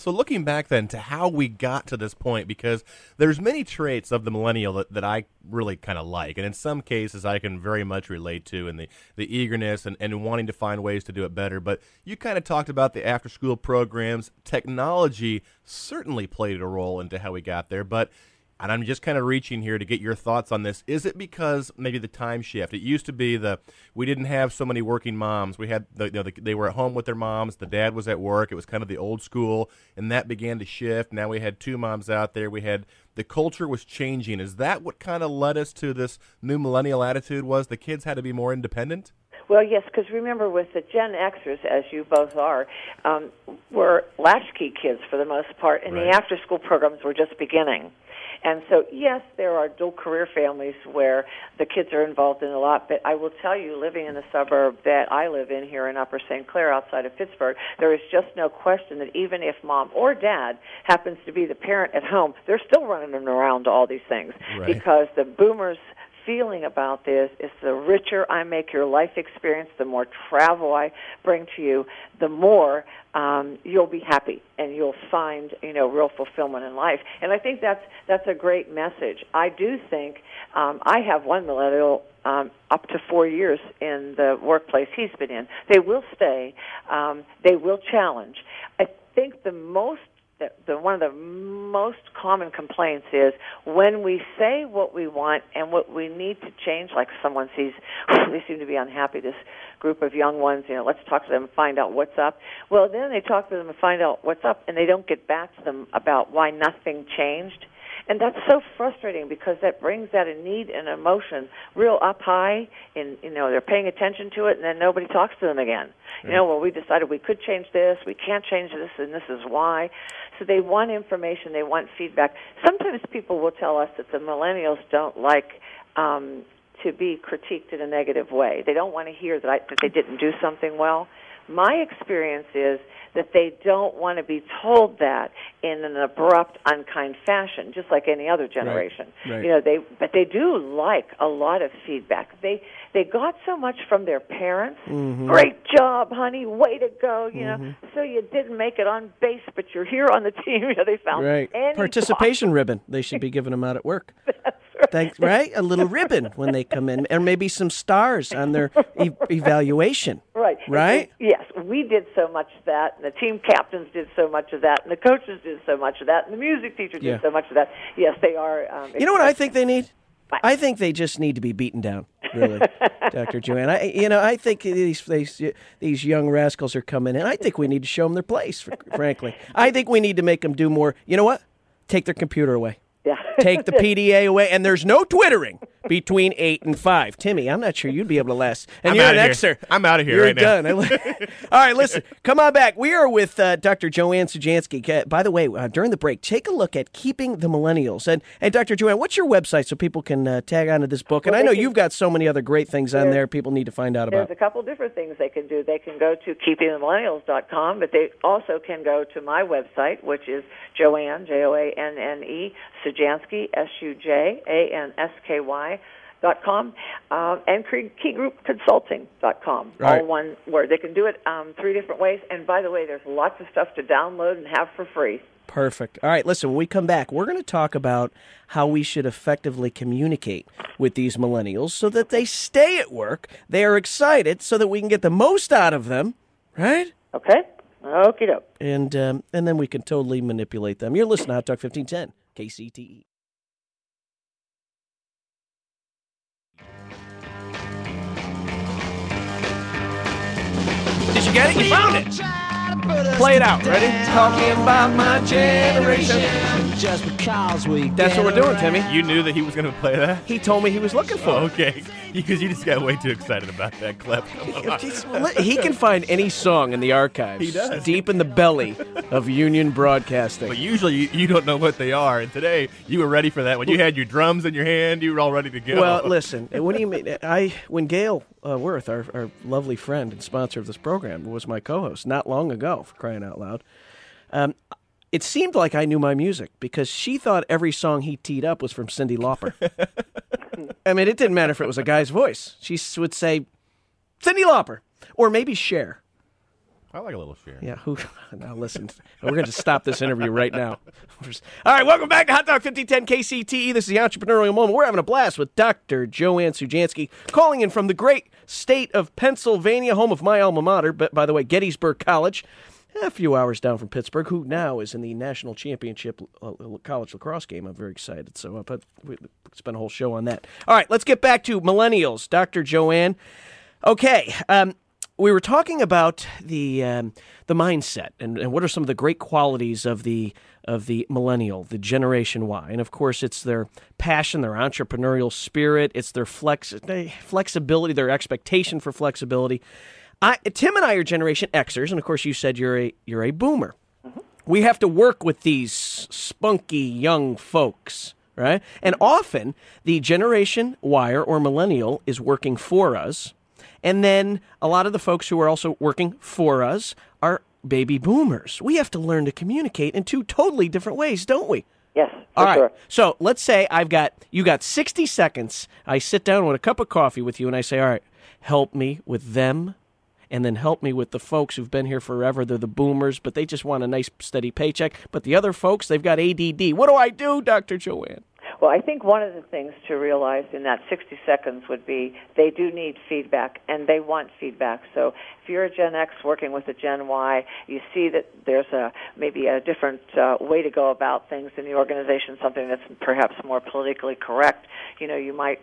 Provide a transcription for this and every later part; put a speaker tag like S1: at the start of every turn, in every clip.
S1: So looking back then to how we got to this point, because there's many traits of the millennial that I really kind of like, and in some cases I can very much relate to, and the eagerness and wanting to find ways to do it better. But you kind of talked about the after-school programs. Technology certainly played a role into how we got there, but and I'm just kind of reaching here to get your thoughts on this. Is it because maybe the time shift? It used to be we didn't have so many working moms. We had they were at home with their moms. The dad was at work. It was kind of the old school, and that began to shift. Now we had two moms out there. The culture was changing. Is that what kind of led us to this new millennial attitude? Was the kids had to be more independent?
S2: Well, yes, because remember, with the Gen Xers, as you both are, were latchkey kids for the most part, and
S1: Right.
S2: the after-school programs were just beginning. And so, yes, there are dual-career families where the kids are involved in a lot, but I will tell you, living in the suburb that I live in here in Upper St. Clair outside of Pittsburgh, there is just no question that even if mom or dad happens to be the parent at home, they're still running them around to all these things.
S1: Right.
S2: Because the boomers' feeling about this is the richer I make your life experience, the more travel I bring to you, the more you'll be happy and you'll find, real fulfillment in life. And I think that's a great message. I do think I have one millennial up to 4 years in the workplace he's been in. They will stay. They will challenge. I think one of the most common complaints is when we say what we want and what we need to change, like someone sees, they seem to be unhappy, this group of young ones, let's talk to them and find out what's up. Well, then they talk to them and find out what's up, and they don't get back to them about why nothing changed. And that's so frustrating because that brings that a need and emotion real up high, and they're paying attention to it, and then nobody talks to them again. Well, we decided we could change this, we can't change this, and this is why. So they want information, they want feedback. Sometimes people will tell us that the millennials don't like to be critiqued in a negative way. They don't want to hear that they didn't do something well. My experience is that they don't want to be told that in an abrupt, unkind fashion, just like any other generation.
S1: Right.
S2: But they do like a lot of feedback. They got so much from their parents.
S3: Mm-hmm.
S2: Great job, honey. Way to go.
S3: Mm-hmm.
S2: So you didn't make it on base, but you're here on the team. They found any
S3: participation ribbon. They should be giving them out at work.
S2: That's right.
S3: Thanks, right? A little ribbon when they come in, or maybe some stars on their evaluation.
S2: Right.
S3: Right?
S2: Yes, we did so much of that, and the team captains did so much of that, and the coaches did so much of that, and the music teacher did so much of that. Yes, they are.
S3: You know what I think they need? I think they just need to be beaten down, really, Dr. Joanne. I think these young rascals are coming in. I think we need to show them their place, frankly. I think we need to make them do more. You know what? Take their computer away.
S2: Yeah.
S3: Take the PDA away, and there's no twittering between 8 and 5. Timmy, I'm not sure you'd be able to last. And you're an Xer.
S1: I'm out of here
S3: You're
S1: right now.
S3: done. All right, listen. Come on back. We are with Dr. Joanne Sujansky. By the way, during the break, take a look at Keeping the Millennials. And Dr. Joanne, what's your website so people can tag onto this book? And I know you've got so many other great things on there people need to find out about.
S2: There's a couple different things they can do. They can go to keepingthemillennials.com, but they also can go to my website, which is Joanne, Joanne, Sujansky, Sujansky.com, and keygroupconsulting.com,
S3: right.
S2: all one word. They can do it 3 different ways. And by the way, there's lots of stuff to download and have for free.
S3: Perfect. All right, listen, when we come back, we're going to talk about how we should effectively communicate with these millennials so that they stay at work, they are excited, so that we can get the most out of them, right?
S2: Okay? Okie doke.
S3: And then we can totally manipulate them. You're listening to Hot Talk 1510, KCTE. Did you get it? You found it. Play it out. Ready? Talking about my generation. Just because we. That's what we're doing, Timmy.
S1: You knew that he was going to play that?
S3: He told me he was looking for it.
S1: Okay. Because you just got way too excited about that clip.
S3: He can find any song in the archives.
S1: He does.
S3: Deep in the belly of Union Broadcasting.
S1: But usually you don't know what they are. And today you were ready for that. When you had your drums in your hand, you were all ready to go.
S3: Well, listen, what do you mean? When Gail Worth, our lovely friend and sponsor of this program, was my co-host not long ago, for crying out loud, it seemed like I knew my music because she thought every song he teed up was from Cyndi Lauper. I mean, it didn't matter if it was a guy's voice. She would say, Cyndi Lauper, or maybe Cher.
S1: I like a little share.
S3: Yeah, now listen, we're going to stop this interview right now. All right, welcome back to Hot Dog 5010 KCTE. This is the Entrepreneurial Moment. We're having a blast with Dr. Joanne Sujansky, calling in from the great state of Pennsylvania, home of my alma mater, but by the way, Gettysburg College, a few hours down from Pittsburgh, who now is in the national championship college lacrosse game. I'm very excited, so we spent a whole show on that. All right, let's get back to millennials. Dr. Joanne. Okay, we were talking about the mindset and what are some of the great qualities of the millennial, the Generation Y. And, of course, it's their passion, their entrepreneurial spirit, it's their flexibility, their expectation for flexibility. Tim and I are Generation Xers, and, of course, you said you're a boomer. Mm-hmm. We have to work with these spunky young folks, right? And often the Generation Y or millennial is working for us. And then a lot of the folks who are also working for us are baby boomers. We have to learn to communicate in two totally different ways, don't we?
S2: Yes,
S3: all right.
S2: Sure.
S3: So let's say you got 60 seconds. I sit down with a cup of coffee with you and I say, all right, help me with them and then help me with the folks who've been here forever. They're the boomers, but they just want a nice steady paycheck. But the other folks, they've got ADD. What do I do, Dr. Joanne?
S2: Well, I think one of the things to realize in that 60 seconds would be they do need feedback, and they want feedback. So if you're a Gen X working with a Gen Y, you see that there's maybe a different way to go about things in the organization, something that's perhaps more politically correct. You might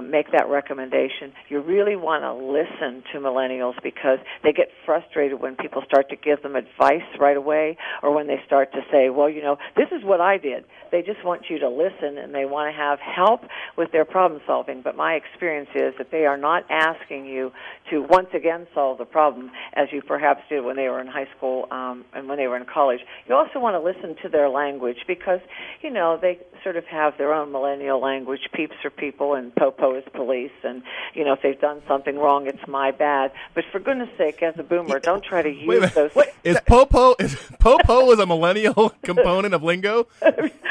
S2: make that recommendation. You really want to listen to millennials because they get frustrated when people start to give them advice right away or when they start to say, well, this is what I did. They just want you to listen and they want to have help with their problem solving. But my experience is that they are not asking you to once again solve the problem as you perhaps did when they were in high school and when they were in college. You also want to listen to their language because, they sort of have their own millennial language. Peeps are people and popo is police. And, if they've done something wrong, it's my bad. But for goodness sake, as a boomer, don't try to use those.
S1: Is popo is a millennial component of lingo?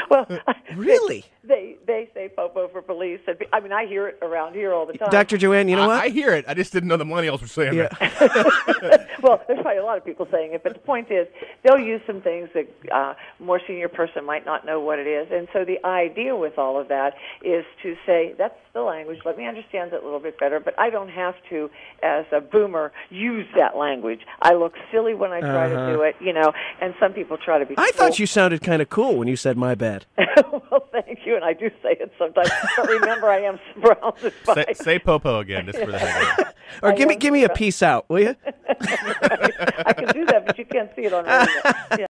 S2: Well,
S3: really?
S2: They say popo for police. I hear it around here all the time.
S3: Dr. Joanne, you know what?
S1: I hear it. I just didn't know the millennials were saying that.
S2: Well, there's probably a lot of people saying it, but the point is they'll use some things that a more senior person might not know what it is. And so the idea with all of that is to say, that's the language. Let me understand it a little bit better, but I don't have to, as a boomer, use that language. I look silly when I try to do it, and some people try to be
S3: I thought you sounded kind of cool when you said my bad.
S2: Well, thank you, and I do say it sometimes. But remember, I am surrounded by...
S1: Say popo again, just for the heck of it.
S3: Or give me a peace out, will you?
S2: I can do that, but you can't see it on radio. Yeah.